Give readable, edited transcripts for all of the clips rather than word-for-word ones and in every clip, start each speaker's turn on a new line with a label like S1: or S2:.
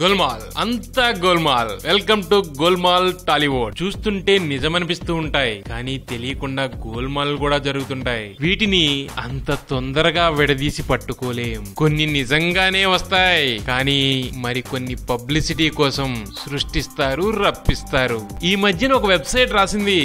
S1: గోల్మాల్ అంతా గోల్మాల్. Welcome to Golmaal Tollywood. చూస్తుంటే నిజమనిపిస్తూ ఉంటాయి, కానీ తెలియకుండా గోల్మాల్ కూడా జరుగుతుంటాయి. వీటిని అంత తొందరగా విడదీసి పట్టుకోలేం. కొన్ని నిజంగానే వస్తాయి, కానీ మరికొన్ని పబ్లిసిటీ కోసం సృష్టిస్తారు, రప్పిస్తారు. ఈ మధ్యన ఒక వెబ్సైట్ రాసింది,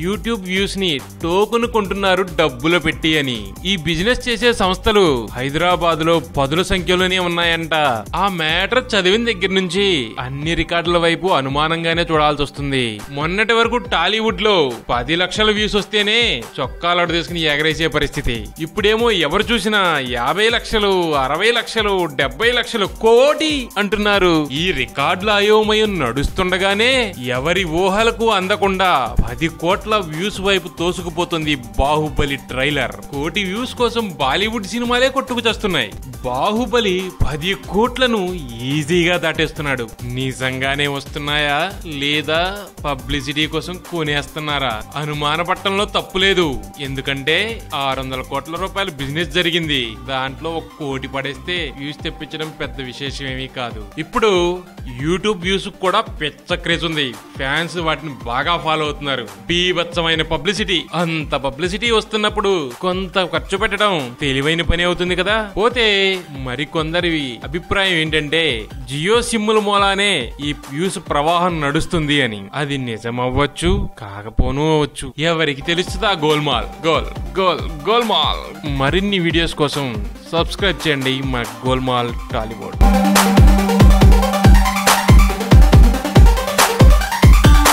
S1: యూట్యూబ్ వ్యూస్ ని టోకెన్ కొంటున్నారు డబ్బులు పెట్టి అని. ఈ బిజినెస్ చేసే సంస్థలు హైదరాబాద్ లో పదుల సంఖ్యలోనే ఉన్నాయంట. ఆ మ్యాటర్ చదివిన దగ్గర నుంచి అన్ని రికార్డుల వైపు అనుమానంగానే చూడాల్సి వస్తుంది. మొన్నటి వరకు టాలీవుడ్ లో 10 లక్షల వ్యూస్ వస్తేనే చొక్కాలు తీసుకుని ఎగరేసే పరిస్థితి. ఇప్పుడేమో ఎవరు చూసినా 50 లక్షలు, 60 లక్షలు, 70 లక్షలు, కోటి అంటున్నారు. ఈ రికార్డుల అయోమయం నడుస్తుండగానే ఎవరి ఊహలకు అందకుండా 10 కోట్ల వ్యూస్ వైపు తోసుకుపోతుంది బాహుబలి ట్రైలర్. కోటి వ్యూస్ కోసం బాలీవుడ్ సినిమాలే కొట్టుకు చేస్తున్నాయి. బాహుబలి 10 కోట్లను ఈజీగా దాటేస్తున్నాడు. నిజంగానే వస్తున్నాయా లేదా పబ్లిసిటీ కోసం కొనేస్తున్నారా? అనుమానపట్టంలో తప్పు లేదు. ఎందుకంటే 600 కోట్ల రూపాయల బిజినెస్ జరిగింది. దాంట్లో 1 కోటి పడేస్తే వ్యూస్ తెప్పించడం పెద్ద విశేషం ఏమీ కాదు. ఇప్పుడు యూట్యూబ్ వ్యూస్ కూడా పెద్ద క్రేజ్ ఉంది. ఫ్యాన్స్ వాటిని బాగా ఫాలో అవుతున్నారు. బీభత్సమైన పబ్లిసిటీ. అంత పబ్లిసిటీ వస్తున్నప్పుడు కొంత ఖర్చు పెట్టడం తెలివైన పని అవుతుంది కదా. పోతే మరికొందరి అభిప్రాయం ఏంటంటే జియో సిమ్ముల మూలానే ఈ వ్యూస్ ప్రవాహం నడుస్తుంది అని. అది నిజమవ్వచ్చు, కాకపోను అవ్వచ్చు. ఎవరికి తెలుస్తుందా? గోల్మాల్ గోల్మాల్. మరిన్ని వీడియోస్ కోసం సబ్స్క్రైబ్ చేయండి మా గోల్మాల్ టాలీవుడ్.